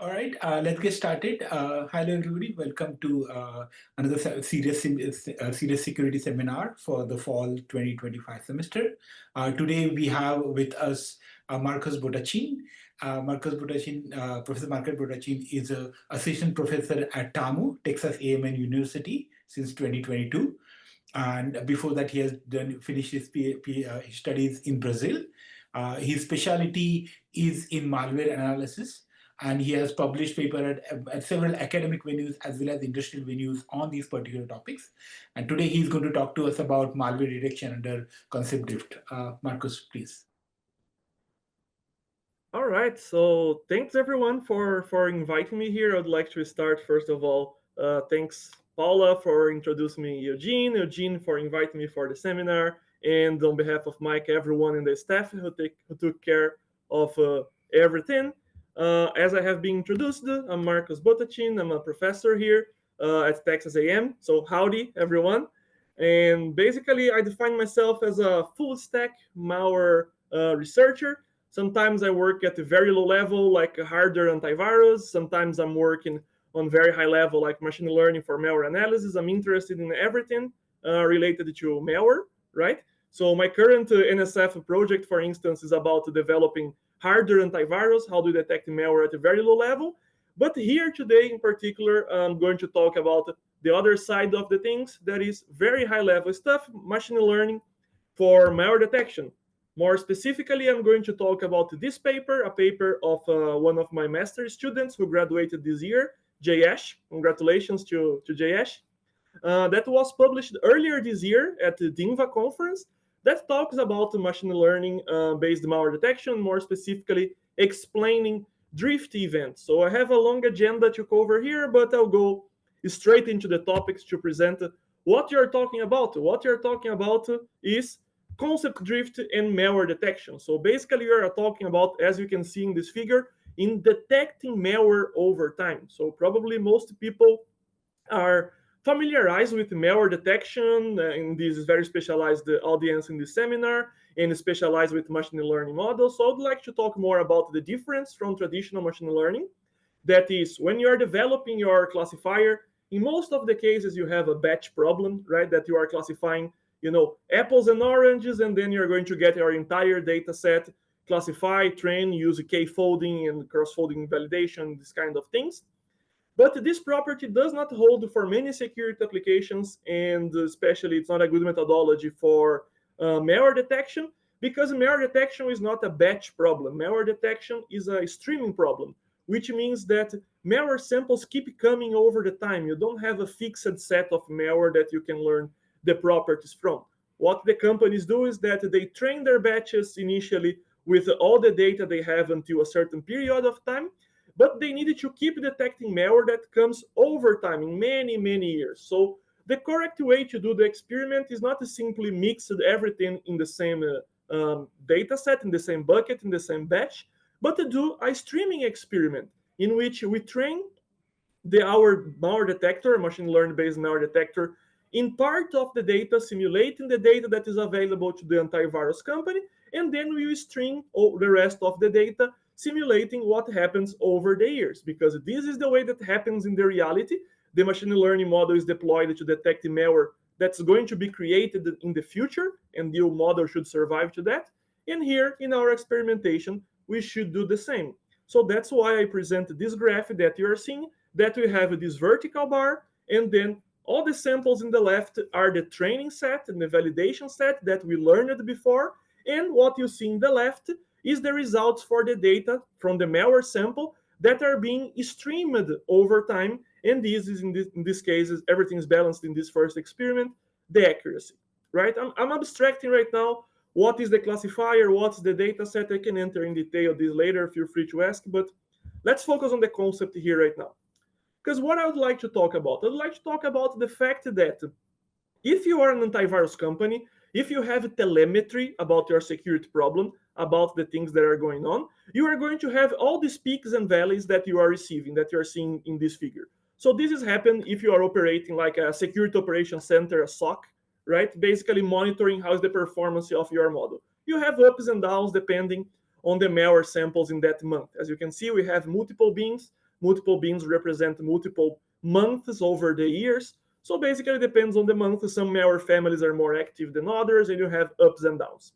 All right, let's get started. Hello, everybody. Welcome to another serious security seminar for the fall 2025 semester. Today, we have with us Marcus Botachin. Professor Marcus Botachin is a assistant professor at TAMU, Texas A&M University, since 2022. And before that, he has finished his studies in Brazil. His specialty is in malware analysis, and he has published paper at several academic venues as well as industrial venues on these particular topics. And today he's going to talk to us about malware detection under concept drift. Marcus, please. All right, so thanks everyone for inviting me here. I'd like to start first of all. Thanks Paula for introducing me, Eugene for inviting me for the seminar, and on behalf of Mike, everyone in the staff who took care of everything. As I have been introduced, I'm Marcus Botachin. I'm a professor here at Texas A&M. So howdy everyone. And basically, I define myself as a full stack malware researcher. Sometimes I work at a very low level, like a hardware antivirus. Sometimes I'm working on very high level, like machine learning for malware analysis. I'm interested in everything related to malware, right? So my current NSF project, for instance, is about developing hardware antivirus, how to detect malware at a very low level. But here today in particular, I'm going to talk about the other side of the things, that is very high level stuff, machine learning for malware detection. More specifically, I'm going to talk about this paper, a paper of one of my master's students who graduated this year, Jayesh. Congratulations to Jayesh. That was published earlier this year at the DINVA conference that talks about machine learning based malware detection, more specifically explaining drift events. So I have a long agenda to cover here, but I'll go straight into the topics to present what you're talking about. What you're talking about is concept drift and malware detection. So basically, we are talking about, as you can see in this figure, in detecting malware over time. So probably most people are familiarized with malware detection in this very specialized audience in this seminar, and specialized with machine learning models. So I'd like to talk more about the difference from traditional machine learning. That is, when you are developing your classifier, in most of the cases you have a batch problem, right? That you are classifying, apples and oranges, and then you're going to get your entire data set, classify, train, use k-folding and cross-folding validation, these kind of things. But this property does not hold for many security applications, and especially it's not a good methodology for malware detection, because malware detection is not a batch problem. Malware detection is a streaming problem, which means that malware samples keep coming over the time. You don't have a fixed set of malware that you can learn the properties from. What the companies do is that they train their batches initially with all the data they have until a certain period of time, but they needed to keep detecting malware that comes over time in many, many years. So the correct way to do the experiment is not to simply mix everything in the same data set, in the same bucket, in the same batch, but to do a streaming experiment in which we train our malware detector, machine learning based malware detector, in part of the data, simulating the data that is available to the antivirus company, and then we stream the rest of the data, simulating what happens over the years, because this is the way that happens in the reality. The machine learning model is deployed to detect the malware that's going to be created in the future, and the model should survive to that. And here in our experimentation, we should do the same. So that's why I present this graph that you are seeing, that we have this vertical bar, and then all the samples in the left are the training set and the validation set that we learned before. And what you see in the left is the results for the data from the malware sample that are being streamed over time. And this is, in this case, everything is balanced in this first experiment, the accuracy, right? I'm abstracting right now what is the classifier, what's the data set. I can enter in detail this later, feel free to ask, but let's focus on the concept here right now. Because what I would like to talk about, I'd like to talk about the fact that if you are an antivirus company, if you have telemetry about your security problem, about the things that are going on, you are going to have all these peaks and valleys that you are receiving, that you are seeing in this figure. So this is happening if you are operating like a security operations center, a SOC, right? Basically monitoring how is the performance of your model. You have ups and downs depending on the malware samples in that month. As you can see, we have multiple beams. Multiple bins represent multiple months over the years. So basically, it depends on the month. Some malware families are more active than others, and you have ups and downs.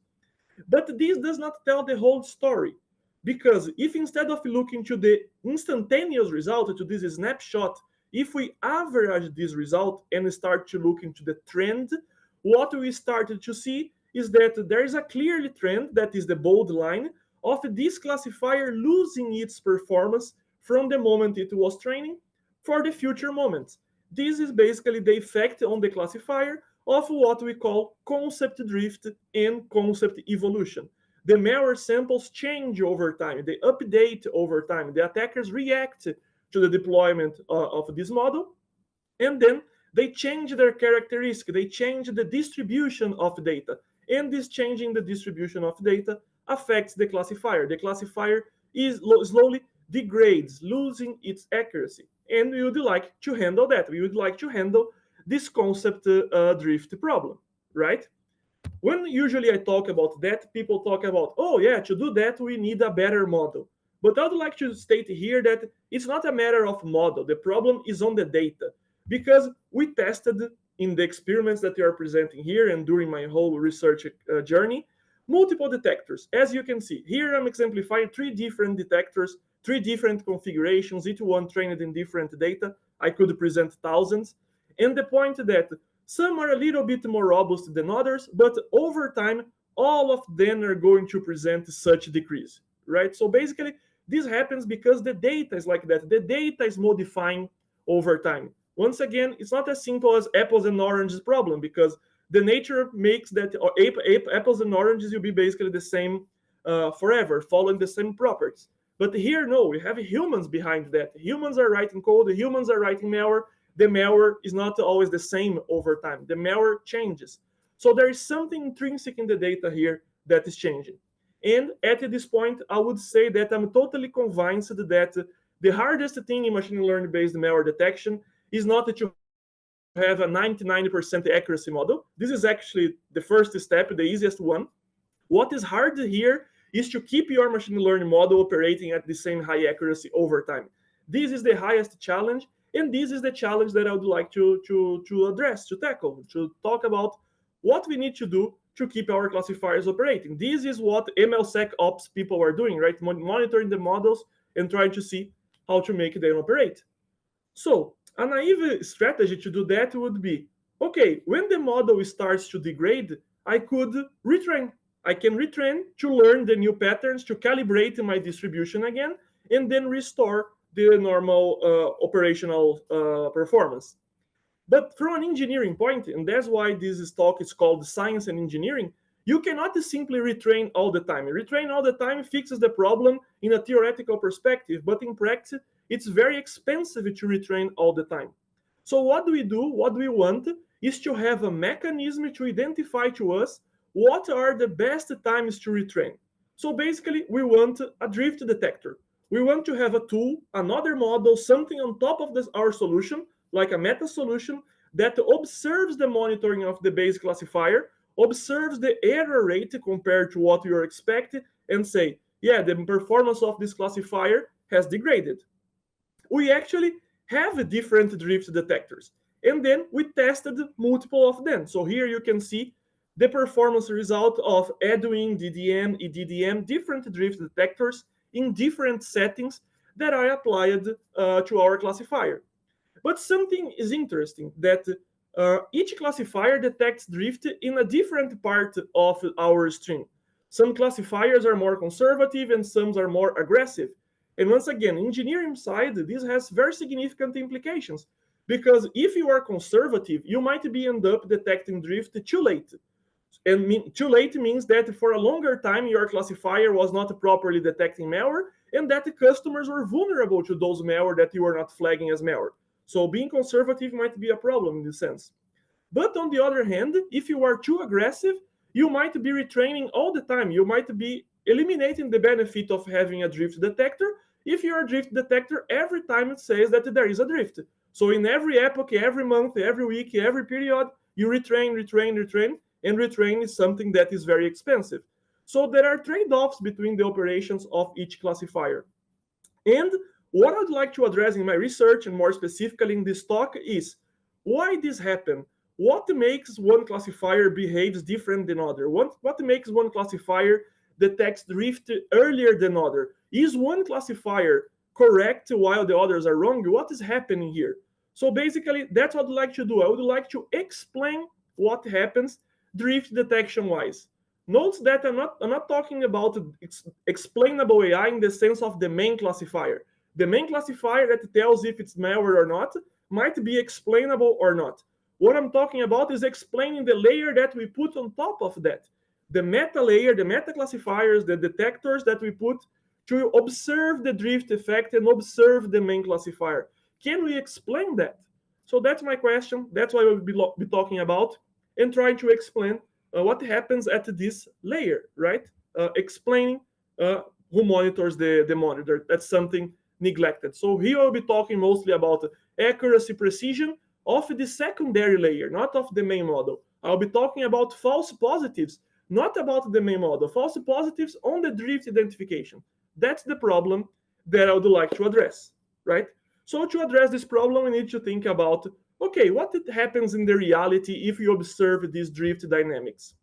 But this does not tell the whole story. Because if instead of looking to the instantaneous result, to this snapshot, if we average this result and start to look into the trend, what we started to see is that there is a clearly trend, that is the bold line, of this classifier losing its performance from the moment it was training for the future moments. This is basically the effect on the classifier of what we call concept drift and concept evolution. The malware samples change over time, they update over time, the attackers react to the deployment of this model, and then they change their characteristic, they change the distribution of data, and this changing the distribution of data affects the classifier. The classifier is slowly degrades, losing its accuracy, and we would like to handle that. We would like to handle this concept drift problem, right? When usually I talk about that, people talk about, oh yeah, to do that we need a better model. But I would like to state here that it's not a matter of model. The problem is on the data, because we tested in the experiments that we are presenting here and during my whole research journey, multiple detectors. As you can see, here I'm exemplifying three different detectors, three different configurations, each one trained in different data. I could present thousands. And the point that some are a little bit more robust than others, but over time, all of them are going to present such decrease, right? So basically, this happens because the data is like that. The data is modifying over time. Once again, it's not as simple as apples and oranges problem, because the nature makes that apples and oranges will be basically the same forever, following the same properties. But here, no, we have humans behind that. Humans are writing code, humans are writing malware. The malware is not always the same over time. The malware changes. So there is something intrinsic in the data here that is changing. And at this point, I would say that I'm totally convinced that the hardest thing in machine learning based malware detection is not that you have a 99% accuracy model. This is actually the first step, the easiest one. What is hard here is to keep your machine learning model operating at the same high accuracy over time. This is the highest challenge, and this is the challenge that I would like to address, to tackle, to talk about what we need to do to keep our classifiers operating. This is what MLSec ops people are doing, right? Monitoring the models and trying to see how to make them operate. So a naive strategy to do that would be, okay, when the model starts to degrade, I could retrain. I can retrain to learn the new patterns, to calibrate my distribution again, and then restore the normal operational performance. But from an engineering point, and that's why this talk is called Science and Engineering, you cannot simply retrain all the time. Retrain all the time fixes the problem in a theoretical perspective, but in practice, it's very expensive to retrain all the time. So what do we do? What we want is to have a mechanism to identify to us what are the best times to retrain. So basically, we want a drift detector. We want to have a tool, another model, something on top of our solution, like a meta solution, that observes the monitoring of the base classifier, observes the error rate compared to what you are expecting, and say, yeah, the performance of this classifier has degraded. We actually have different drift detectors, and then we tested multiple of them. So here you can see the performance result of Edwin, DDM, EDDM, different drift detectors in different settings that are applied to our classifier. But something is interesting, that each classifier detects drift in a different part of our string. Some classifiers are more conservative and some are more aggressive. And once again, engineering side, this has very significant implications, because if you are conservative, you might be end up detecting drift too late. And too late means that for a longer time, your classifier was not properly detecting malware, and that the customers were vulnerable to those malware that you were not flagging as malware. So being conservative might be a problem in this sense. But on the other hand, if you are too aggressive, you might be retraining all the time. You might be eliminating the benefit of having a drift detector if your drift detector every time it says that there is a drift. So in every epoch, every month, every week, every period, you retrain, and retrain is something that is very expensive. So there are trade-offs between the operations of each classifier. And what I'd like to address in my research, and more specifically in this talk, is why this happened. What makes one classifier behaves different than other? What makes one classifier detects drift earlier than other? Is one classifier correct while the others are wrong? What is happening here? So basically, that's what I'd like to do. I would like to explain what happens drift detection wise. Note that I'm not talking about explainable AI in the sense of the main classifier. The main classifier that tells if it's malware or not might be explainable or not. What I'm talking about is explaining the layer that we put on top of that. The meta layer, the meta classifiers, the detectors that we put to observe the drift effect and observe the main classifier. Can we explain that? So that's my question. That's what we'll be talking about and trying to explain what happens at this layer, right? Explaining who monitors the monitor. That's something neglected. So here I'll be talking mostly about accuracy, precision of the secondary layer, not of the main model. I'll be talking about false positives, not about the main model. False positives on the drift identification. That's the problem that I would like to address, right? So to address this problem, we need to think about, okay, what happens in the reality if you observe these drift dynamics?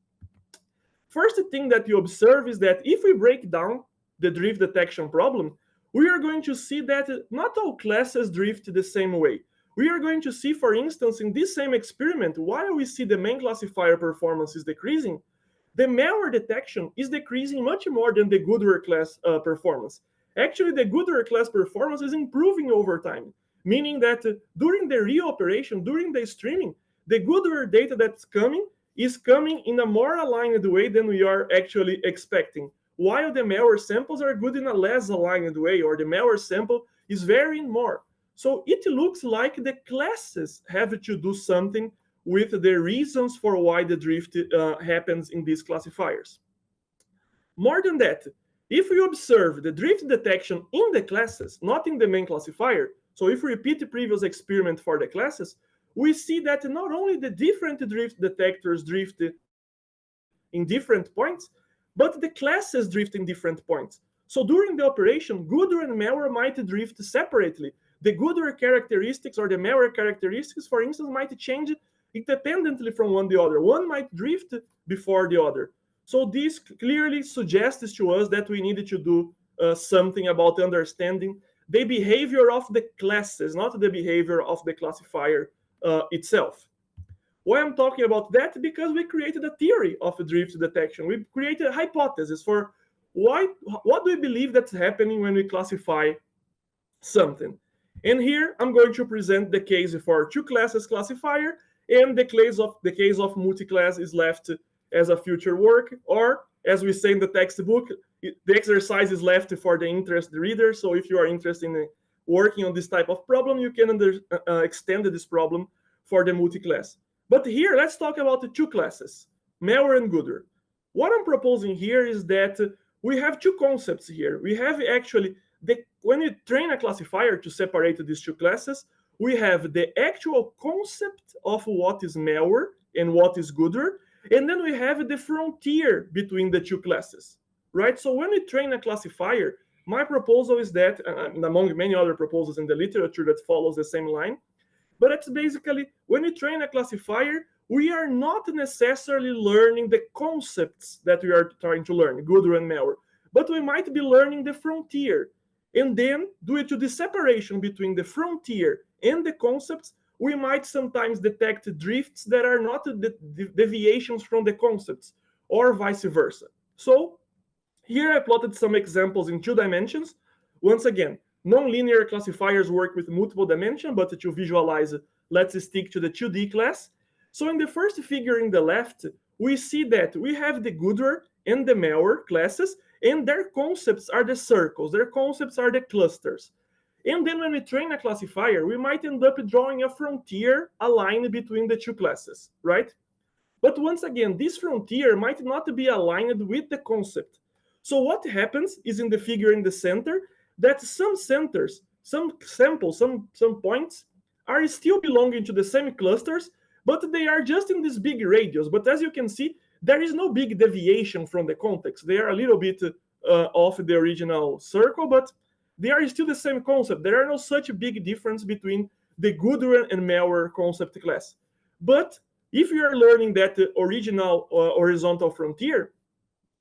First thing that you observe is that if we break down the drift detection problem, we are going to see that not all classes drift the same way. We are going to see, for instance, in this same experiment, while we see the main classifier performance is decreasing, the malware detection is decreasing much more than the goodware class performance. Actually, the goodware class performance is improving over time, meaning that during the reoperation, during the streaming, the goodware data that's coming is coming in a more aligned way than we are actually expecting, while the malware samples are good in a less aligned way, or the malware sample is varying more. So it looks like the classes have to do something with the reasons for why the drift happens in these classifiers. More than that, if we observe the drift detection in the classes, not in the main classifier, so if we repeat the previous experiment for the classes, we see that not only the different drift detectors drift in different points, but the classes drift in different points. So during the operation, goodware and malware might drift separately. The goodware characteristics or the malware characteristics, for instance, might change independently from one the other. One might drift before the other. So this clearly suggests to us that we needed to do something about understanding the behavior of the classes, not the behavior of the classifier itself. Why I'm talking about that? Because we created a theory of drift detection. We created a hypothesis for what do we believe that's happening when we classify something. And here I'm going to present the case for two classes classifier, and the case of multi-class is left as a future work, or as we say in the textbook, the exercise is left for the interested reader. So if you are interested in working on this type of problem, you can extend this problem for the multi-class. But here, let's talk about the two classes, malware and goodware. What I'm proposing here is that we have two concepts here. We have actually, when you train a classifier to separate these two classes, we have the actual concept of what is malware and what is goodware, and then we have the frontier between the two classes, right? So when we train a classifier, my proposal is that, and among many other proposals in the literature that follows the same line, but it's basically, when we train a classifier, we are not necessarily learning the concepts that we are trying to learn, goodware and malware, but we might be learning the frontier. And then, due to the separation between the frontier and the concepts, we might sometimes detect drifts that are not deviations from the concepts, or vice versa. So, here I plotted some examples in 2 dimensions. Once again, nonlinear classifiers work with multiple dimensions, but to visualize, let's stick to the 2D class. So in the first figure in the left, we see that we have the goodware and the malware classes, and their concepts are the circles, their concepts are the clusters. And then when we train a classifier, we might end up drawing a frontier aligned between the two classes, right? But once again, this frontier might not be aligned with the concept. So what happens is in the figure in the center, that some centers, some samples, some points are still belonging to the same clusters, but they are just in this big radius. But as you can see, there is no big deviation from the context. They are a little bit off the original circle, but they are still the same concept. There are no such big difference between the goodware and malware concept class. But if you are learning that original horizontal frontier,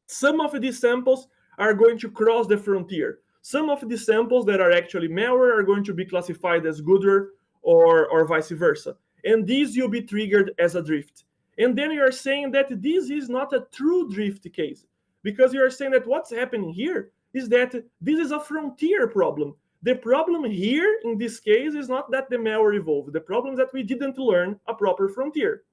some of these samples are going to cross the frontier. Some of the samples that are actually malware are going to be classified as goodware or vice versa. And these will be triggered as a drift. And then you are saying that this is not a true drift case, because you are saying that what's happening here is that this is a frontier problem. The problem here in this case is not that the malware evolved. The problem is that we didn't learn a proper frontier.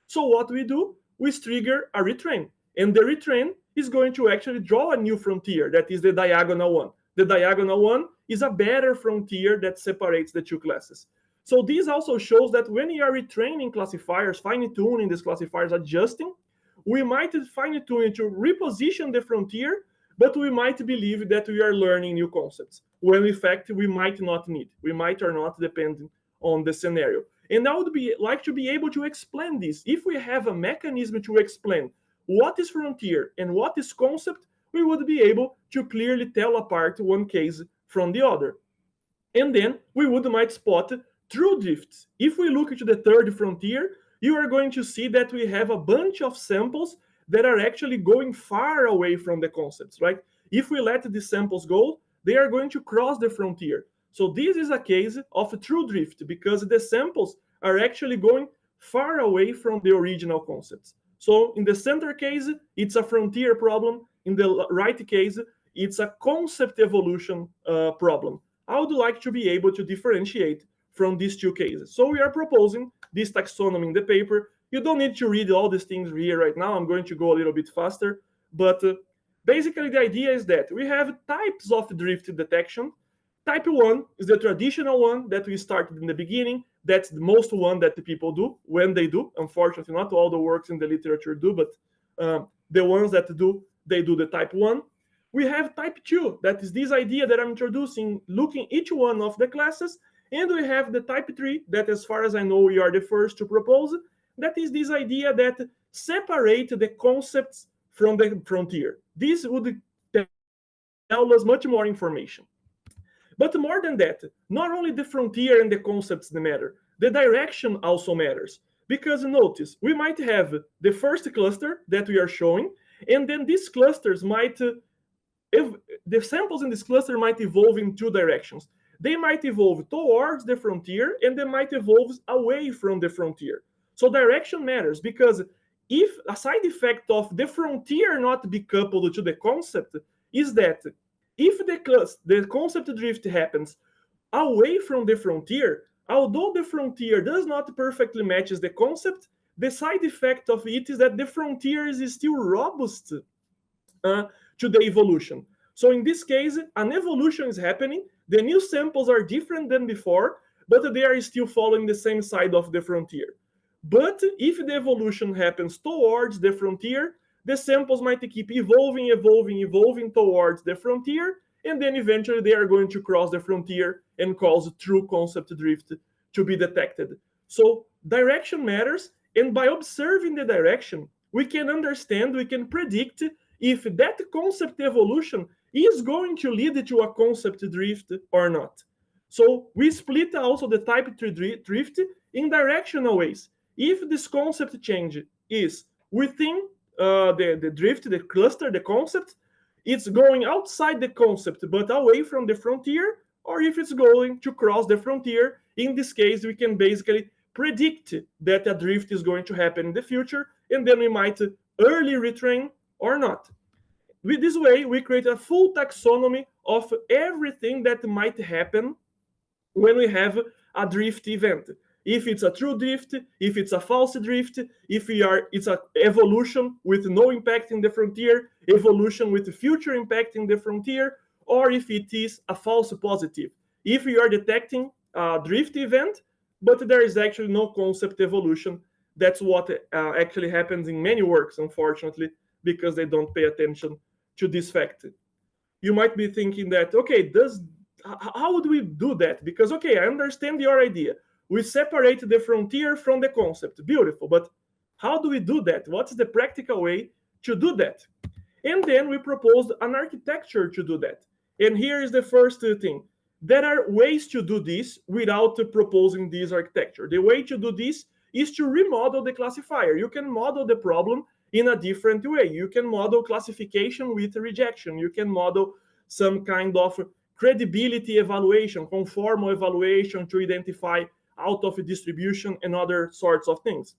So what we do, we trigger a retrain. And the retrain is going to actually draw a new frontier, that is the diagonal one. The diagonal one is a better frontier that separates the two classes. So this also shows that when you are retraining classifiers, fine-tuning these classifiers, adjusting, we might fine-tune it to reposition the frontier, but we might believe that we are learning new concepts, when in fact we might not need. We might or not, depending on the scenario. And I would like to be able to explain this. If we have a mechanism to explain what is frontier and what is concept, we would be able to clearly tell apart one case from the other. And then we might spot true drifts. If we look into the third frontier, you are going to see that we have a bunch of samples that are actually going far away from the concepts, right? If we let the samples go, they are going to cross the frontier. So this is a case of a true drift, because the samples are actually going far away from the original concepts. So in the center case, it's a frontier problem. In the right case, it's a concept evolution problem. I would like to be able to differentiate from these two cases. So we are proposing this taxonomy in the paper. You don't need to read all these things here right now. I'm going to go a little bit faster. But basically, the idea is that we have types of drift detection. Type 1 is the traditional one that we started in the beginning. That's the most one that the people do when they do. Unfortunately, not all the works in the literature do, but the ones that do, they do the type 1. We have type 2, that is this idea that I'm introducing, looking each one of the classes. And we have the type 3, that as far as I know, we are the first to propose. That is this idea that separate the concepts from the frontier. This would tell us much more information. But more than that, not only the frontier and the concepts matter, the direction also matters. Because notice, we might have the first cluster that we are showing, and then these clusters might, the samples in this cluster might evolve in two directions. They might evolve towards the frontier, and they might evolve away from the frontier. So direction matters, because if a side effect of the frontier not be coupled to the concept is that if the concept drift happens away from the frontier, although the frontier does not perfectly matches the concept, the side effect of it is that the frontier is still robust to the evolution. So in this case, an evolution is happening. The new samples are different than before, but they are still following the same side of the frontier. But if the evolution happens towards the frontier, the samples might keep evolving towards the frontier, and then eventually they are going to cross the frontier and cause true concept drift to be detected. So direction matters, and by observing the direction, we can understand, we can predict if that concept evolution is going to lead to a concept drift or not. So we split also the type 3 drift in directional ways. If this concept change is within the drift, the cluster, the concept, it's going outside the concept but away from the frontier, or if it's going to cross the frontier. In this case, we can basically predict that a drift is going to happen in the future, and then we might early retrain or not. With this way, we create a full taxonomy of everything that might happen when we have a drift event. If it's a true drift, if it's a false drift, if it's an evolution with no impact in the frontier, evolution with future impact in the frontier, or if it is a false positive. If we are detecting a drift event, but there is actually no concept evolution, that's what actually happens in many works, unfortunately, because they don't pay attention to this fact. You might be thinking that, okay, how would we do that? Because, okay, I understand your idea. We separate the frontier from the concept. Beautiful. But how do we do that? What's the practical way to do that? And then we proposed an architecture to do that. And here is the first thing. There are ways to do this without proposing this architecture. The way to do this is to remodel the classifier. You can model the problem in a different way. You can model classification with rejection. You can model some kind of credibility evaluation, conformal evaluation to identify out of distribution and other sorts of things.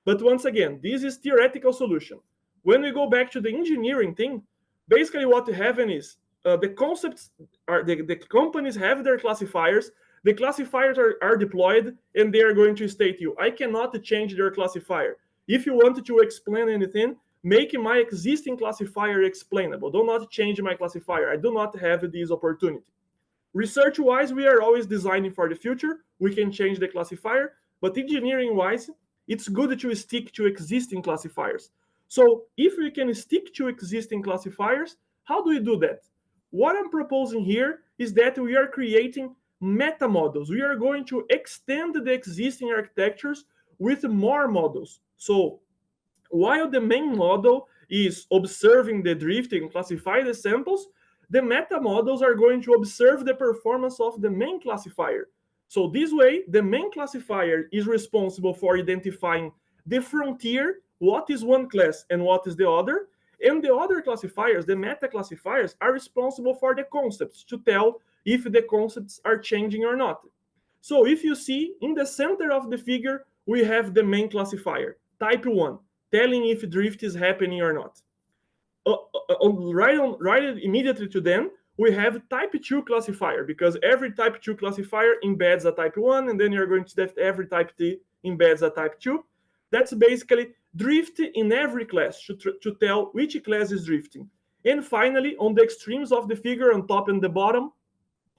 But once again, this is theoretical solution. When we go back to the engineering thing, basically what happened is the concepts are the companies have their classifiers. The classifiers are deployed, and they are going to state you, I cannot change their classifier. If you wanted to explain anything, make my existing classifier explainable. Do not change my classifier. I do not have this opportunity. Research-wise, we are always designing for the future. We can change the classifier, but engineering-wise, it's good to stick to existing classifiers. So if we can stick to existing classifiers, how do we do that? What I'm proposing here is that we are creating meta models. We are going to extend the existing architectures with more models. So while the main model is observing the drift and classify the samples, the meta models are going to observe the performance of the main classifier. So this way, the main classifier is responsible for identifying the frontier, what is one class and what is the other, and the other classifiers, the meta classifiers, are responsible for the concepts to tell if the concepts are changing or not. So if you see in the center of the figure, we have the main classifier, type 1, telling if drift is happening or not. Right immediately to them, we have type 2 classifier, because every type 2 classifier embeds a type 1, and then you're going to have every type T embeds a type 2. That's basically drift in every class to tell which class is drifting. And finally, on the extremes of the figure, on top and the bottom,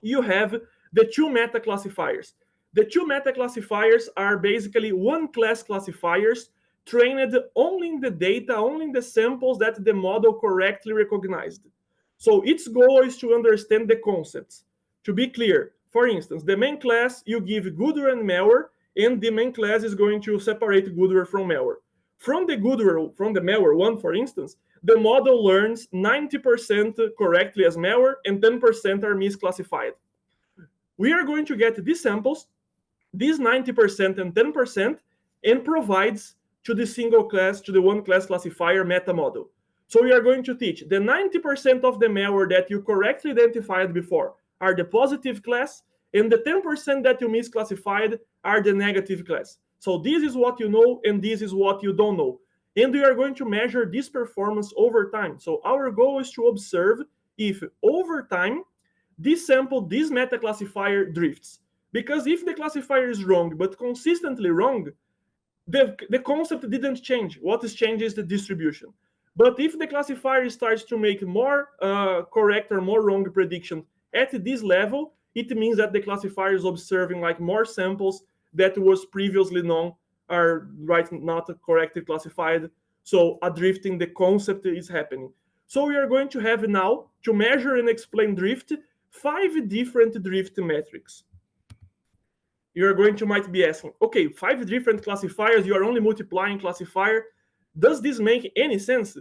you have the two meta classifiers. The two meta classifiers are basically one class classifiers trained only in the data, only in the samples that the model correctly recognized. So its goal is to understand the concepts. To be clear, for instance, the main class, you give goodware and malware, and the main class is going to separate goodware from malware. From the goodware, from the malware one, for instance, the model learns 90% correctly as malware and 10% are misclassified. We are going to get these samples, these 90% and 10%, and provides to the single class, to the one class classifier meta model. So we are going to teach the 90% of the malware that you correctly identified before are the positive class, and the 10% that you misclassified are the negative class. So this is what you know, and this is what you don't know. And we are going to measure this performance over time. So our goal is to observe if over time, this sample, this meta classifier drifts. Because if the classifier is wrong, but consistently wrong, the concept didn't change. What is changed is the distribution. But if the classifier starts to make more correct or more wrong prediction at this level, it means that the classifier is observing like more samples that was previously known are right not correctly classified. So a drift in the concept is happening. So we are going to have now, to measure and explain drift, 5 different drift metrics. You're going to might be asking, okay, 5 different classifiers, you are only multiplying classifier. Does this make any sense?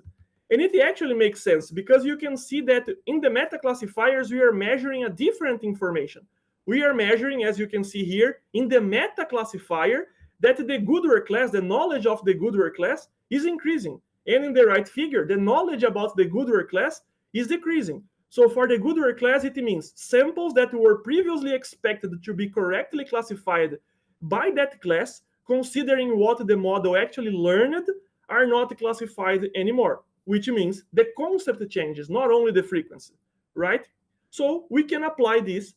And it actually makes sense, because you can see that in the meta classifiers, we are measuring a different information. We are measuring, as you can see here, in the meta classifier, that the goodware class, the knowledge of the goodware class is increasing. And in the right figure, the knowledge about the goodware class is decreasing. So for the goodware class, it means samples that were previously expected to be correctly classified by that class, considering what the model actually learned, are not classified anymore, which means the concept changes, not only the frequency, right? So we can apply this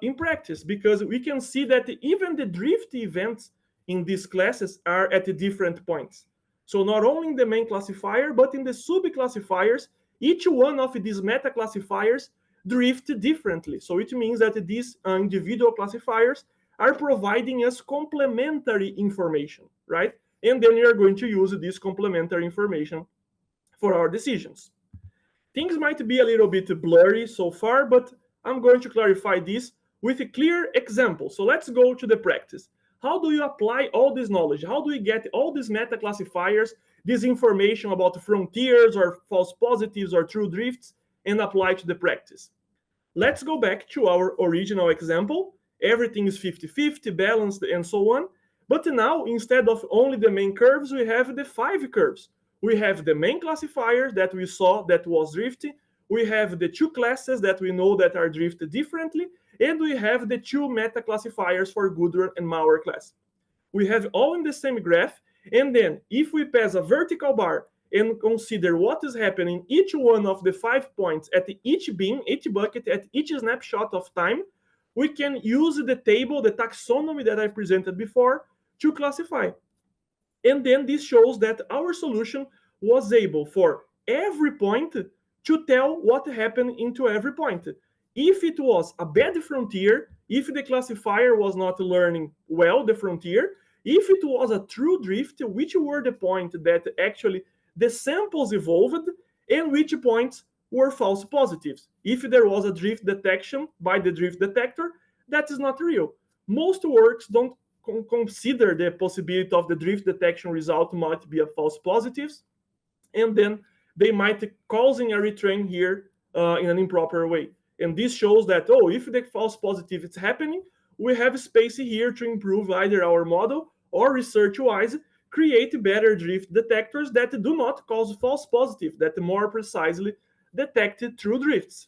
in practice, because we can see that even the drift events in these classes are at different points. So not only in the main classifier, but in the sub-classifiers, each one of these meta classifiers drift differently. So it means that these individual classifiers are providing us complementary information, right? And then we are going to use this complementary information for our decisions. Things might be a little bit blurry so far, but I'm going to clarify this with a clear example. So let's go to the practice. How do you apply all this knowledge? How do we get all these meta classifiers, this information about frontiers or false positives or true drifts, and apply to the practice? Let's go back to our original example. Everything is 50-50, balanced, and so on. But now, instead of only the main curves, we have the 5 curves. We have the main classifier that we saw that was drifting. We have the 2 classes that we know that are drifted differently. And we have the 2 meta classifiers for good and malware class. We have all in the same graph. And then if we pass a vertical bar and consider what is happening each one of the 5 points at each bin, each bucket, at each snapshot of time, we can use the table, the taxonomy that I presented before to classify. And then this shows that our solution was able for every point to tell what happened into every point. If it was a bad frontier, if the classifier was not learning well the frontier, if it was a true drift, which were the points that actually the samples evolved, and which points were false positives. If there was a drift detection by the drift detector, that is not real. Most works don't consider the possibility of the drift detection result might be a false positives, and then they might causing a retrain here in an improper way. And this shows that, oh, if the false positive is happening, we have space here to improve either our model or research-wise, create better drift detectors that do not cause false positive, that more precisely detect true drifts.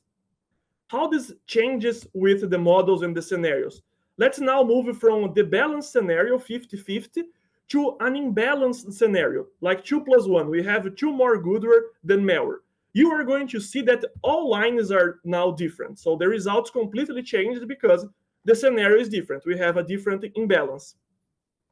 How this changes with the models and the scenarios? Let's now move from the balanced scenario, 50-50, to an imbalanced scenario, like 2 plus 1. We have 2 more goodware than malware. You are going to see that all lines are now different. So the results completely changed because the scenario is different. We have a different imbalance.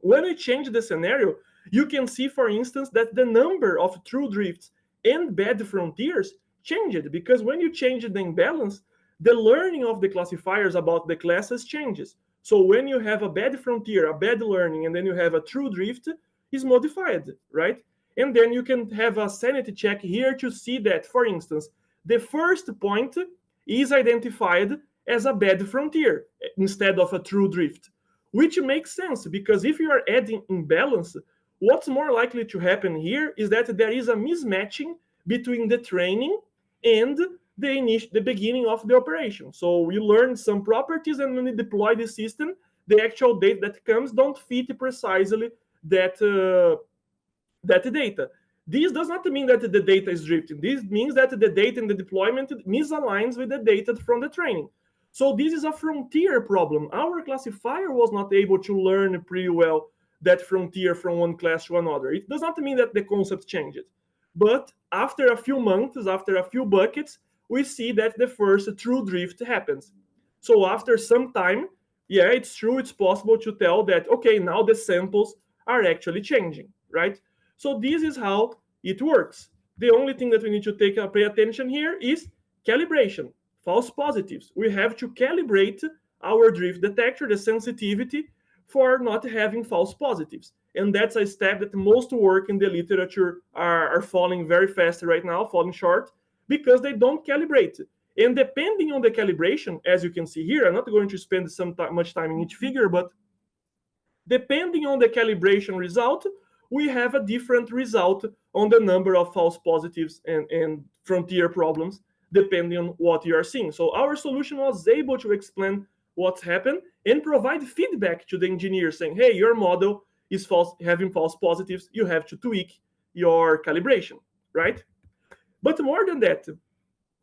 When we change the scenario, you can see, for instance, that the number of true drifts and bad frontiers changed, because when you change the imbalance, the learning of the classifiers about the classes changes. So when you have a bad frontier, a bad learning, and then you have a true drift, is modified, right? And then you can have a sanity check here to see that, for instance, the first point is identified as a bad frontier instead of a true drift, which makes sense, because if you are adding imbalance, what's more likely to happen here is that there is a mismatching between the training and the beginning of the operation. So we learn some properties, and when we deploy the system, the actual data that comes don't fit precisely that data. This does not mean that the data is drifting. This means that the data in the deployment misaligns with the data from the training. So this is a frontier problem. Our classifier was not able to learn pretty well that frontier from one class to another. It does not mean that the concept changed. But after a few months, after a few buckets, we see that the first true drift happens. So after some time, yeah, it's true, it's possible to tell that, okay, now the samples are actually changing, right? So this is how it works. The only thing that we need to pay attention here is calibration, false positives. We have to calibrate our drift detector, the sensitivity, for not having false positives. And that's a step that most work in the literature are falling very fast right now, falling short, because they don't calibrate. And depending on the calibration, as you can see here, I'm not going to spend much time in each figure, but depending on the calibration result, we have a different result on the number of false positives and frontier problems, depending on what you are seeing. So our solution was able to explain what's happened and provide feedback to the engineer saying, hey, your model is having false positives, you have to tweak your calibration, right? But more than that,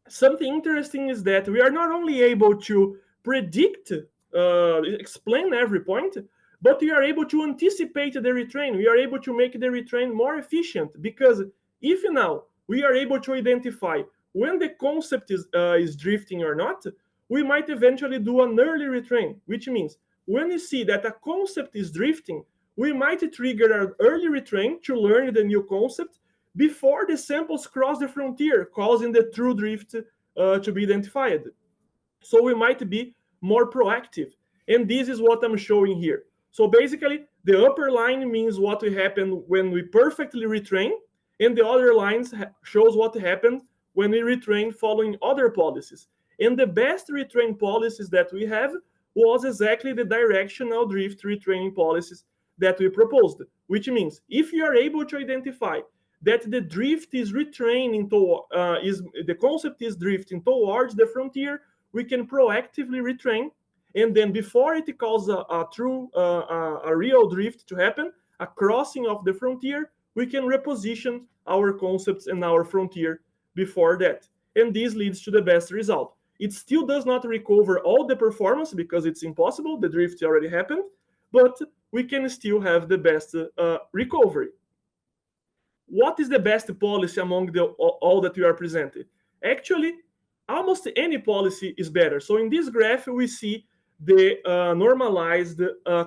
something interesting is that we are not only able to predict, explain every point, but we are able to anticipate the retrain. We are able to make the retrain more efficient, because if now we are able to identify when the concept is drifting or not, we might eventually do an early retrain, which means when we see that a concept is drifting, we might trigger an early retrain to learn the new concept before the samples cross the frontier, causing the true drift to be identified. So we might be more proactive. And this is what I'm showing here. So basically, the upper line means what will happen when we perfectly retrain, and the other lines shows what happened when we retrain following other policies. And the best retrain policies that we have was exactly the directional drift retraining policies that we proposed, which means if you are able to identify that the drift is retraining the concept is drifting towards the frontier, we can proactively retrain, and then before it causes a real drift to happen, a crossing of the frontier, we can reposition our concepts and our frontier before that. And this leads to the best result. It still does not recover all the performance because it's impossible, the drift already happened, but we can still have the best recovery. What is the best policy among all that we are presented? Actually, almost any policy is better. So in this graph, we see the normalized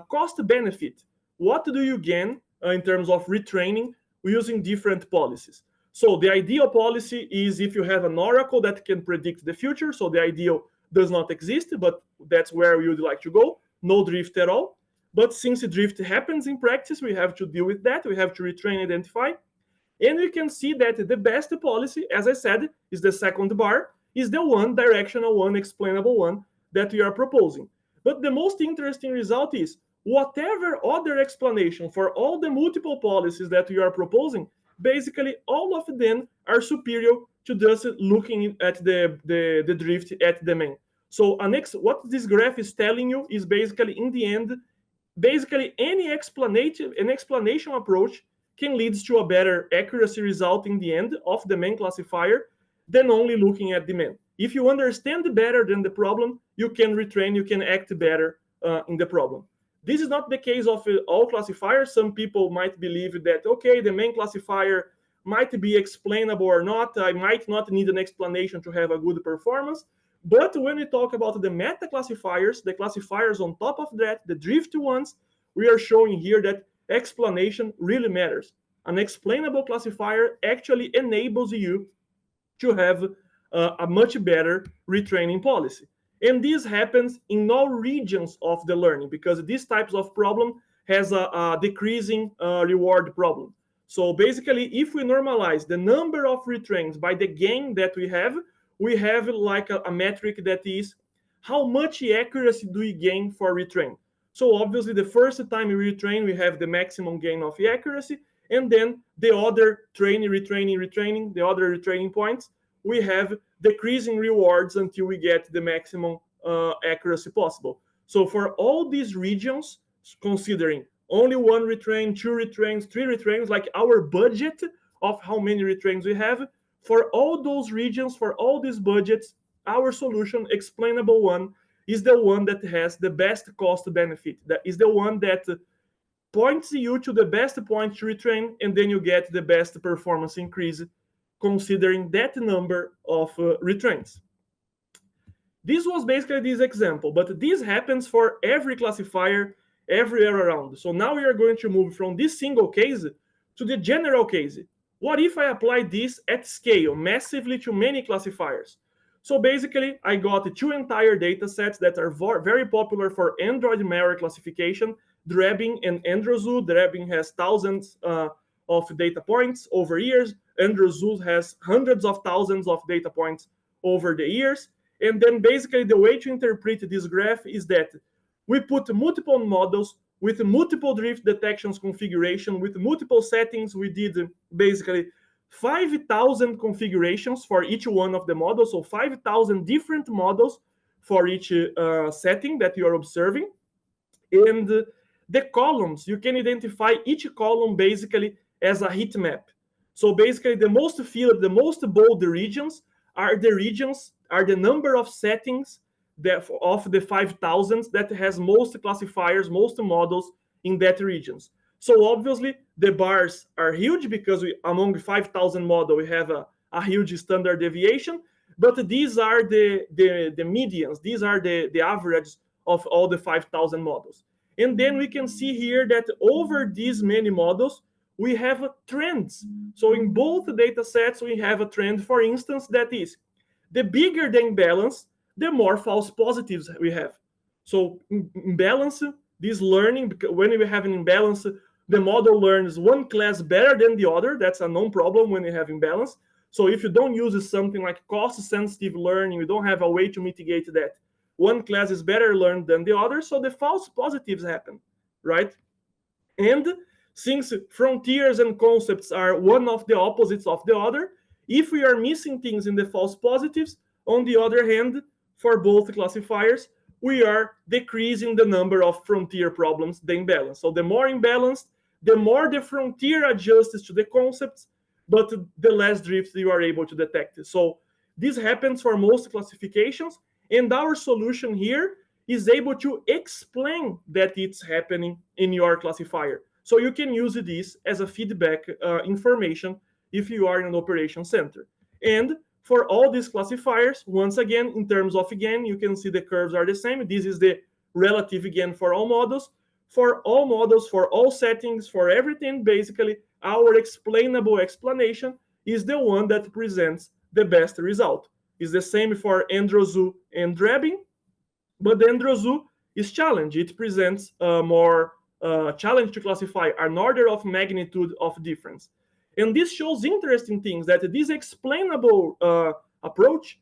cost benefit. What do you gain in terms of retraining using different policies? So the ideal policy is if you have an oracle that can predict the future. So the ideal does not exist, but that's where we would like to go. No drift at all. But since the drift happens in practice, we have to deal with that. We have to retrain, identify. And we can see that the best policy, as I said, is the second bar, is the one directional one, explainable one that we are proposing. But the most interesting result is whatever other explanation for all the multiple policies that we are proposing, basically all of them are superior to just looking at the drift at the main. So what this graph is telling you is basically in the end, basically any explanation approach can lead to a better accuracy result in the end of the main classifier than only looking at the main. If you understand better than the problem, you can retrain, you can act better in the problem. This is not the case of all classifiers. Some people might believe that, okay, the main classifier might be explainable or not. I might not need an explanation to have a good performance. But when we talk about the meta classifiers, the classifiers on top of that, the drift ones, we are showing here that explanation really matters. An explainable classifier actually enables you to have a much better retraining policy. And this happens in all regions of the learning because these types of problem has a decreasing reward problem. So basically, if we normalize the number of retrains by the gain that we have like a metric that is how much accuracy do we gain for retrain. So obviously, the first time we retrain, we have the maximum gain of accuracy, and then the other training, retraining, the other retraining points, we have decreasing rewards until we get the maximum accuracy possible. So for all these regions, considering only one retrain, two retrains, three retrains, like our budget of how many retrains we have, for all those regions, for all these budgets, our solution, explainable one, is the one that has the best cost benefit. That is the one that points you to the best point to retrain, and then you get the best performance increase considering that number of retrains. This was basically this example, but this happens for every classifier everywhere around. So now we are going to move from this single case to the general case. What if I apply this at scale, massively to many classifiers? So basically, I got two entire data sets that are very popular for Android malware classification, Drabbing and Androzoo. Drabbing has thousands of data points over years. Androzoo has hundreds of thousands of data points over the years. And then basically the way to interpret this graph is that we put multiple models with multiple drift detections configuration, with multiple settings. We did basically 5,000 configurations for each one of the models, so 5,000 different models for each setting that you are observing. And the columns, you can identify each column basically as a heat map. So basically the most filled, the most bold regions are the number of settings that of the 5,000 that has most classifiers, most models in that regions. So obviously the bars are huge because among 5,000 models we have a huge standard deviation, but these are the medians, these are the averages of all the 5,000 models. And then we can see here that over these many models, we have trends. So in both data sets, we have a trend, for instance, that is the bigger the imbalance, the more false positives we have. So imbalance, this learning, when we have an imbalance, the model learns one class better than the other. That's a known problem when you have imbalance. So if you don't use something like cost-sensitive learning, you don't have a way to mitigate that. One class is better learned than the other, so the false positives happen, right? And since frontiers and concepts are one of the opposites of the other, if we are missing things in the false positives, on the other hand, for both classifiers, we are decreasing the number of frontier problems, the imbalance. So the more imbalanced, the more the frontier adjusts to the concepts, but the less drift you are able to detect. So this happens for most classifications, and our solution here is able to explain that it's happening in your classifier. So you can use this as a feedback information if you are in an operation center. And for all these classifiers, once again, in terms of gain, you can see the curves are the same. This is the relative gain for all models. For all models, for all settings, for everything, basically, our explainable explanation is the one that presents the best result. It's the same for Androzu and Drebin, but the Androzu is challenge. It presents a more challenge to classify, an order of magnitude of difference. And this shows interesting things, that this explainable approach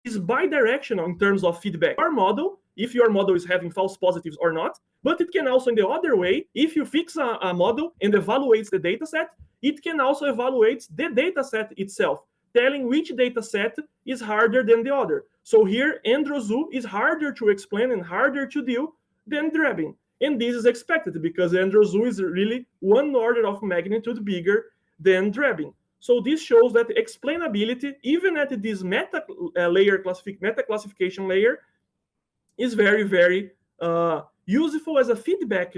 is bidirectional in terms of feedback. Your model, if your model is having false positives or not, but it can also, in the other way, if you fix a model and evaluates the data set, it can also evaluate the data set itself, telling which data set is harder than the other. So here, Androzu is harder to explain and harder to deal than Drebin. And this is expected because Androzu is really one order of magnitude bigger than Drebin. So this shows that explainability, even at this meta classification layer, is very, very useful as a feedback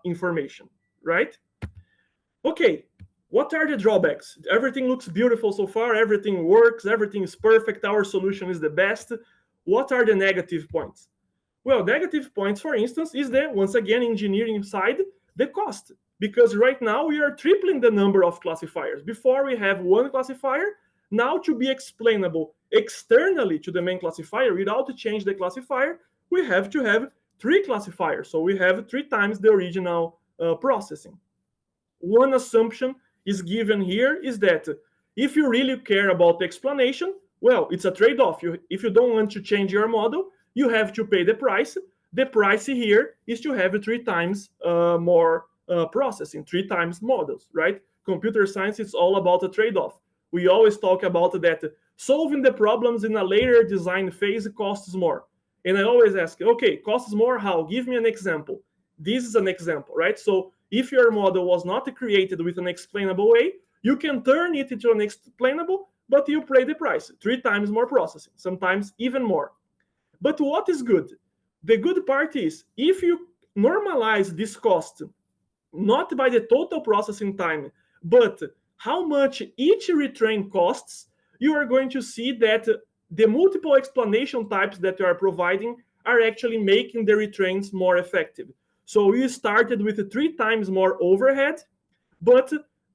information, right? Okay, what are the drawbacks? Everything looks beautiful so far, everything works, everything is perfect, our solution is the best. What are the negative points? Well, negative points, for instance, is the, once again, engineering side, the cost. Because right now we are tripling the number of classifiers. Before we have one classifier, now to be explainable externally to the main classifier without change the classifier, we have to have 3 classifiers. So we have 3 times the original processing. One assumption is given here is that if you really care about the explanation, well, it's a trade-off. If you don't want to change your model, you have to pay the price. The price here is to have 3 times more processing, 3 times models, right? Computer science is all about a trade-off. We always talk about that solving the problems in a later design phase costs more. And I always ask, okay, costs more how? Give me an example. This is an example, right? So if your model was not created with an explainable way, you can turn it into an explainable, but you pay the price, 3 times more processing, sometimes even more. But what is good? The good part is if you normalize this cost, not by the total processing time, but how much each retrain costs, you are going to see that the multiple explanation types that you are providing are actually making the retrains more effective. So we started with 3 times more overhead, but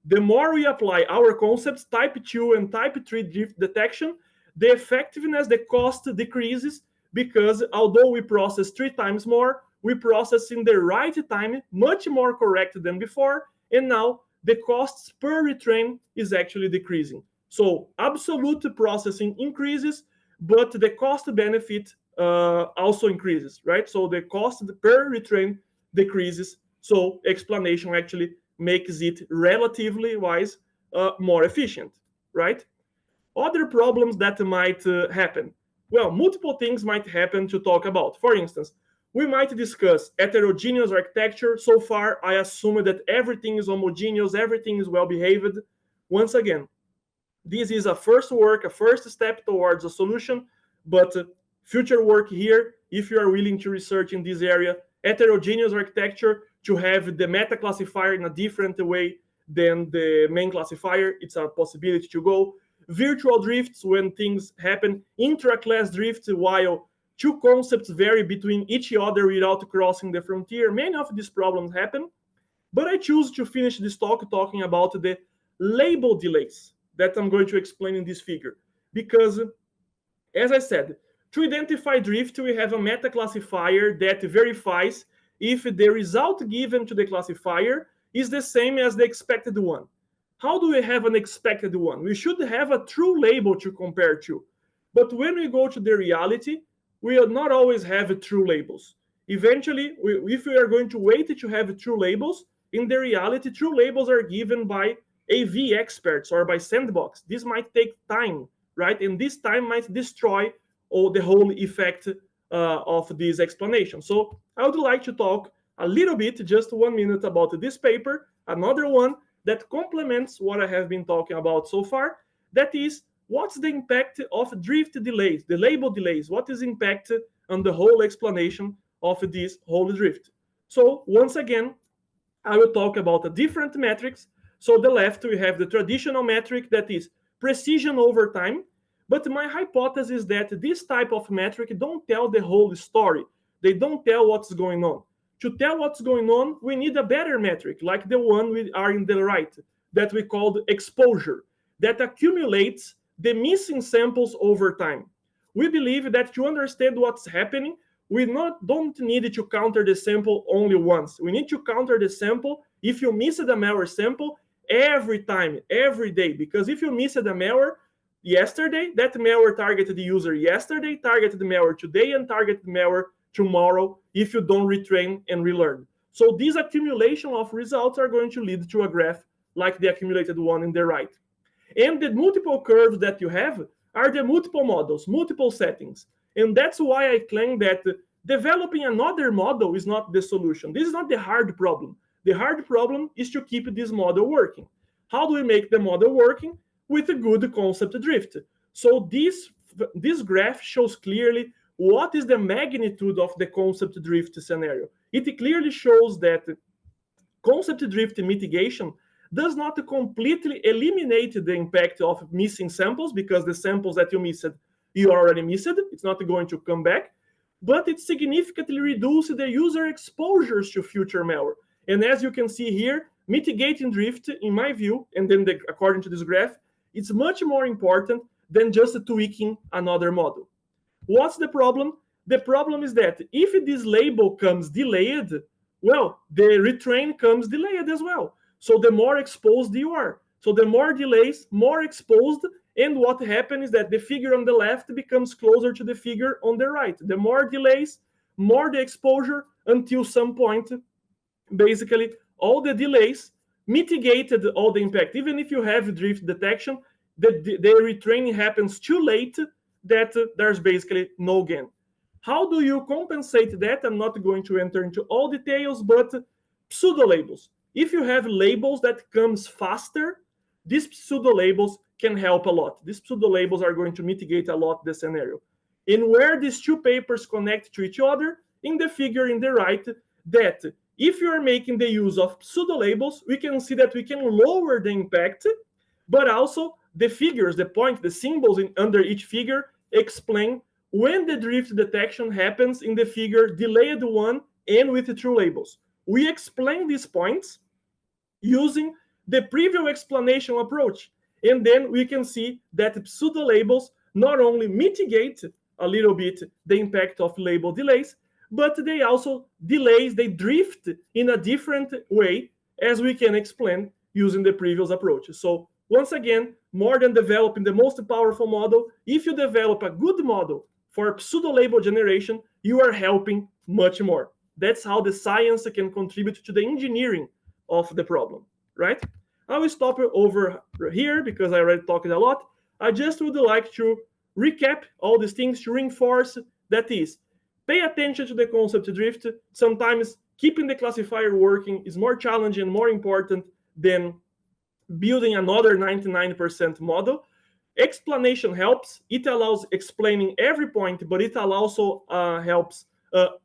the more we apply our concepts, type 2 and type 3 drift detection, the effectiveness, the cost decreases, because although we process 3 times more, we process in the right time, much more correct than before, and now the costs per retrain is actually decreasing. So absolute processing increases, but the cost benefit also increases, right? So the cost per retrain decreases, so explanation actually makes it relatively wise more efficient, right? Other problems that might happen. Well, multiple things might happen to talk about. For instance, we might discuss heterogeneous architecture. So far, I assume that everything is homogeneous, everything is well behaved. Once again, this is a first work, a first step towards a solution, but future work here, if you are willing to research in this area, heterogeneous architecture, to have the meta classifier in a different way than the main classifier, it's a possibility to go. Virtual drifts, when things happen, intra-class drifts, while 2 concepts vary between each other without crossing the frontier. Many of these problems happen, but I choose to finish this talk talking about the label delays that I'm going to explain in this figure. Because, as I said, to identify drift, we have a meta classifier that verifies if the result given to the classifier is the same as the expected one. How do we have an expected one? We should have a true label to compare to. But when we go to the reality, we will not always have true labels. Eventually, if we are going to wait to have true labels, in the reality, true labels are given by AV experts or by sandbox, this might take time, right? And this time might destroy the whole effect of this explanation. So I would like to talk a little bit, just 1 minute, about this paper, another one that complements what I have been talking about so far. That is, what's the impact of drift delays, the label delays? What is impact on the whole explanation of this whole drift? So once again, I will talk about the different metrics. So the left, we have the traditional metric that is precision over time. But my hypothesis is that this type of metric don't tell the whole story. They don't tell what's going on. To tell what's going on, we need a better metric, like the one we are in the right, that we call exposure, that accumulates the missing samples over time. We believe that to understand what's happening, we don't need to counter the sample only once. We need to counter the sample if you miss the malware sample every time, every day. Because if you miss the malware yesterday, that malware targeted the user yesterday, targeted the malware today, and targeted the malware tomorrow if you don't retrain and relearn. So this accumulation of results are going to lead to a graph like the accumulated one in the right. And the multiple curves that you have are the multiple models, multiple settings. And that's why I claim that developing another model is not the solution. This is not the hard problem. The hard problem is to keep this model working. How do we make the model working? With a good concept drift. So this graph shows clearly what is the magnitude of the concept drift scenario. It clearly shows that concept drift mitigation does not completely eliminate the impact of missing samples, because the samples that you missed, you already missed. It's not going to come back. But it significantly reduces the user exposures to future malware. And as you can see here, mitigating drift, in my view, and then according to this graph, it's much more important than just tweaking another model. What's the problem? The problem is that if this label comes delayed, well, the retrain comes delayed as well. So the more exposed you are. So the more delays, more exposed, and what happens is that the figure on the left becomes closer to the figure on the right. The more delays, more the exposure, until some point, basically, all the delays mitigated all the impact. Even if you have drift detection, the retraining happens too late that there's basically no gain. How do you compensate that? I'm not going to enter into all details, but pseudo labels. If you have labels that comes faster, these pseudo labels can help a lot. These pseudo labels are going to mitigate a lot the scenario. And where these two papers connect to each other, in the figure in the right, that if you are making the use of pseudo labels, we can see that we can lower the impact, but also the figures, the point, the symbols under each figure explain when the drift detection happens in the figure delayed one and with the true labels. We explain these points using the preview explanation approach. And then we can see that pseudo labels not only mitigate a little bit the impact of label delays, but they also they drift in a different way, as we can explain using the previous approach. So once again, more than developing the most powerful model, if you develop a good model for pseudo label generation, you are helping much more. That's how the science can contribute to the engineering of the problem, right? I will stop over here because I already talked a lot. I just would like to recap all these things to reinforce that is, pay attention to the concept drift. Sometimes keeping the classifier working is more challenging and more important than building another 99% model. Explanation helps. It allows explaining every point, but it also helps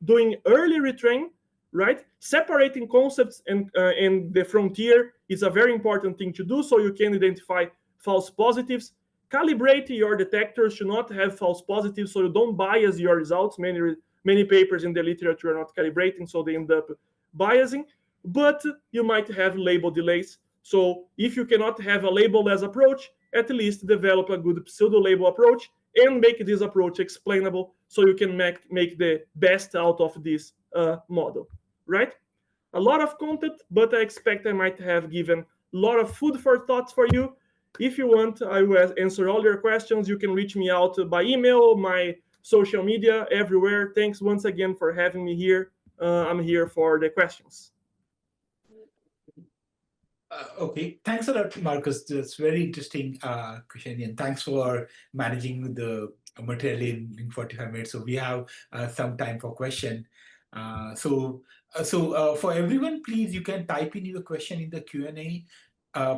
doing early retrain, right? Separating concepts and the frontier is a very important thing to do, so you can identify false positives. Calibrate your detectors to not have false positives, so you don't bias your results. Many papers in the literature are not calibrating, so they end up biasing. But you might have label delays. So if you cannot have a label-less approach, at least develop a good pseudo-label approach and make this approach explainable so you can make the best out of this model, right? A lot of content, but I expect I might have given a lot of food for thoughts for you. If you want, I will answer all your questions. You can reach me out by email, my social media, everywhere. Thanks once again for having me here. I'm here for the questions. Okay, thanks a lot, Marcus. That's very interesting question, and thanks for managing the material in 45 minutes. So we have some time for question. For everyone, please, you can type in your question in the Q&A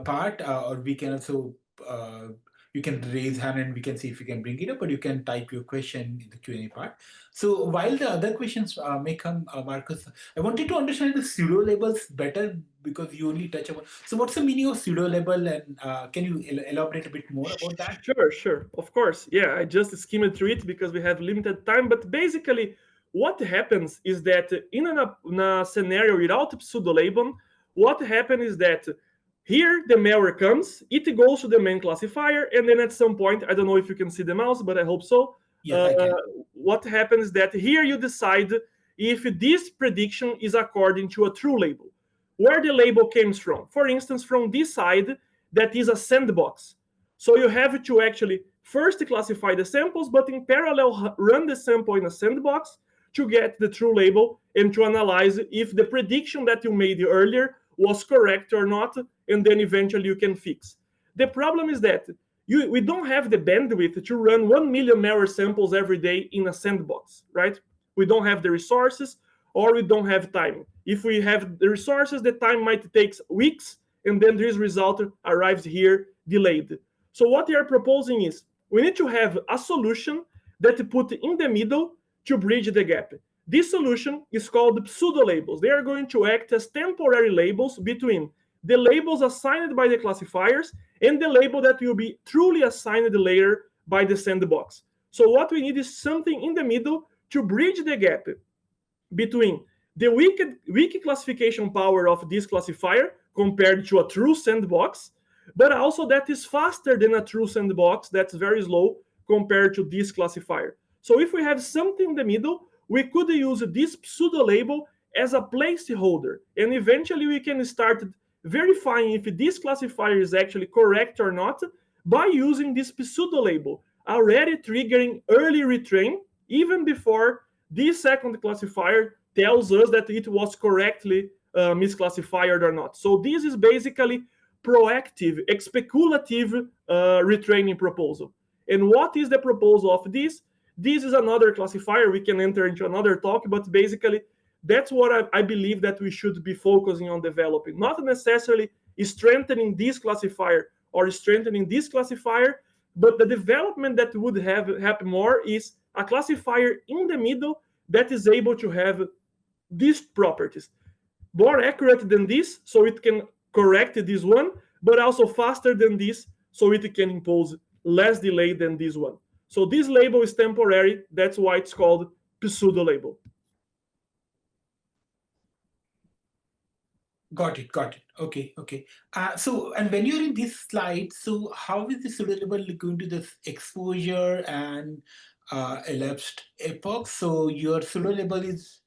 part, or we can also uh, you can raise hand and we can see if we can bring it up, or you can type your question in the Q&A part. So while the other questions may come, Marcus, I wanted to understand the pseudo labels better because you only touch upon. So, what's the meaning of pseudo label, and can you elaborate a bit more about that? Sure, sure. Of course. Yeah, I just skimmed through it because we have limited time. But basically, what happens is that in a scenario without pseudo label, what happens is that here the malware comes, it goes to the main classifier, and then at some point, I don't know if you can see the mouse, but I hope so. Yes, Uh, I can. what happens is that here you decide if this prediction is according to a true label, where the label comes from. For instance, from this side, that is a sandbox. So you have to actually first classify the samples, but in parallel run the sample in a sandbox to get the true label and to analyze if the prediction that you made earlier was correct or not, and then eventually you can fix. The problem is that we don't have the bandwidth to run 1 million malware samples every day in a sandbox, right? We don't have the resources or we don't have time. If we have the resources, the time might take weeks, and then this result arrives here delayed. So what they are proposing is we need to have a solution that put in the middle to bridge the gap. This solution is called pseudo labels. They are going to act as temporary labels between the labels assigned by the classifiers and the label that will be truly assigned later by the sandbox. So what we need is something in the middle to bridge the gap between the weak classification power of this classifier compared to a true sandbox, but also that is faster than a true sandbox that's very slow compared to this classifier. So if we have something in the middle, we could use this pseudo label as a placeholder, and eventually we can start verifying if this classifier is actually correct or not by using this pseudo label, already triggering early retrain even before this second classifier tells us that it was correctly misclassified or not. So this is basically proactive, speculative retraining proposal. And what is the proposal of this? This is another classifier. We can enter into another talk, but basically that's what I believe that we should be focusing on developing. Not necessarily strengthening this classifier or strengthening this classifier, but the development that would have happen more is a classifier in the middle that is able to have these properties. More accurate than this, so it can correct this one, but also faster than this, so it can impose less delay than this one. So this label is temporary. That's why it's called pseudo label. Got it. Got it. Okay. Okay. And when you're in this slide, so how is the pseudo label going to this exposure and elapsed epoch? So your pseudo label is.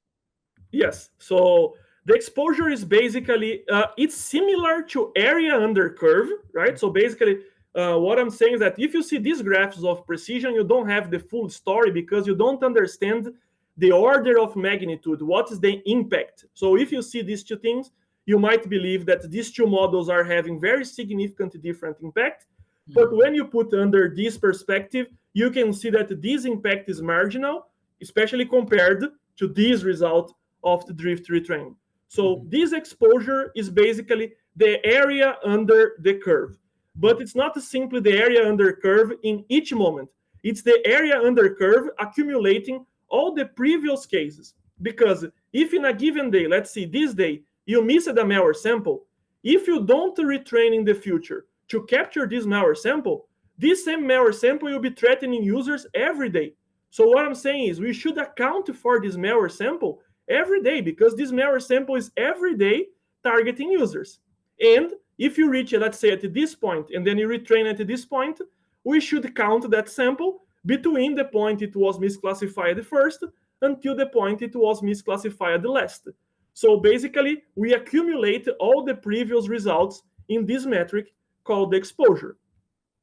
Yes. So the exposure is basically it's similar to area under curve, right? So basically, what I'm saying is that if you see these graphs of precision, you don't have the full story because you don't understand the order of magnitude. What is the impact? So if you see these two things, you might believe that these two models are having very significant different impact. But when you put under this perspective, you can see that this impact is marginal, especially compared to this result of the drift retrain. So this exposure is basically the area under the curve. But it's not simply the area under curve in each moment. It's the area under curve accumulating all the previous cases. Because if in a given day, let's see, this day, you missed a malware sample, if you don't retrain in the future to capture this malware sample, this same malware sample will be threatening users every day. So what I'm saying is we should account for this malware sample every day because this malware sample is every day targeting users. And if you reach it, let's say at this point, and then you retrain at this point, we should count that sample between the point it was misclassified first until the point it was misclassified last. So basically, we accumulate all the previous results in this metric called the exposure.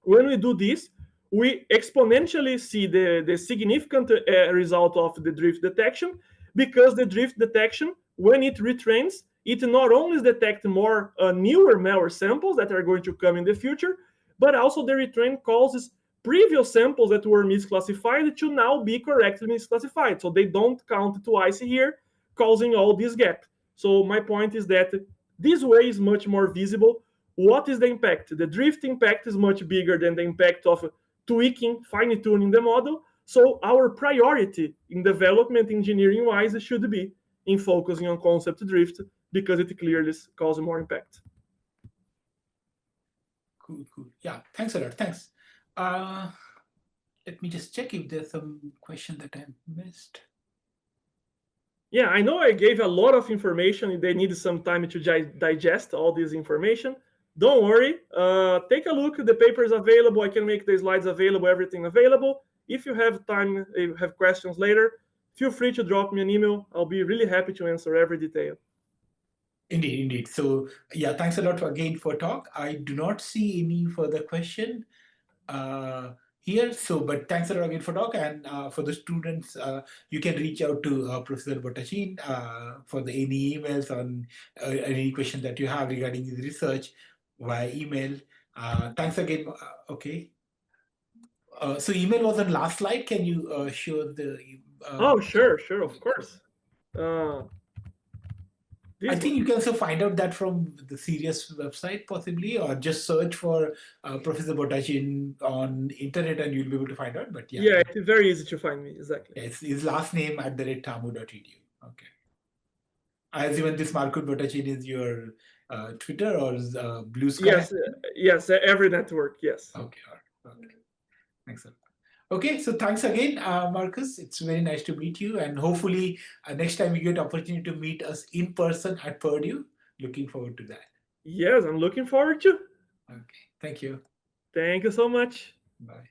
When we do this, we exponentially see the significant result of the drift detection because the drift detection, when it retrains, it not only detects more newer malware samples that are going to come in the future, but also the retrain causes previous samples that were misclassified to now be correctly misclassified. So they don't count twice here, causing all this gap. So my point is that this way is much more visible. What is the impact? The drift impact is much bigger than the impact of tweaking, fine-tuning the model. So our priority in development engineering-wise should be in focusing on concept drift because it clearly causes more impact. Cool, cool. Yeah, thanks a lot. Thanks. Let me just check if there's some question that I missed. Yeah, I know I gave a lot of information. They need some time to digest all this information. Don't worry. Take a look. The paper is available. I can make the slides available, everything available. If you have time, if you have questions later, feel free to drop me an email. I'll be really happy to answer every detail. Indeed, indeed. So yeah, thanks a lot again for talk. I do not see any further question here. So, but thanks a lot again for talk. And for the students, you can reach out to Professor Botachin for any emails on any question that you have regarding his research via email. Thanks again. Okay. So email was on last slide. Can you show the? Oh, sure, of course. I think you can also find out that from the CERIAS website, possibly, or just search for Professor Botachin on internet and you'll be able to find out. But yeah, it's very easy to find me, exactly. Yeah, it's his last name @tamu.edu. Okay. As even this Markut Botachin is your Twitter or Blue Sky? Yes, every network, yes. Okay, all right. Okay. Excellent. Okay, so thanks again, Marcus. It's very nice to meet you. And hopefully next time you get opportunity to meet us in person at Purdue. Looking forward to that. Yes, I'm looking forward to. Okay, thank you. Thank you so much. Bye.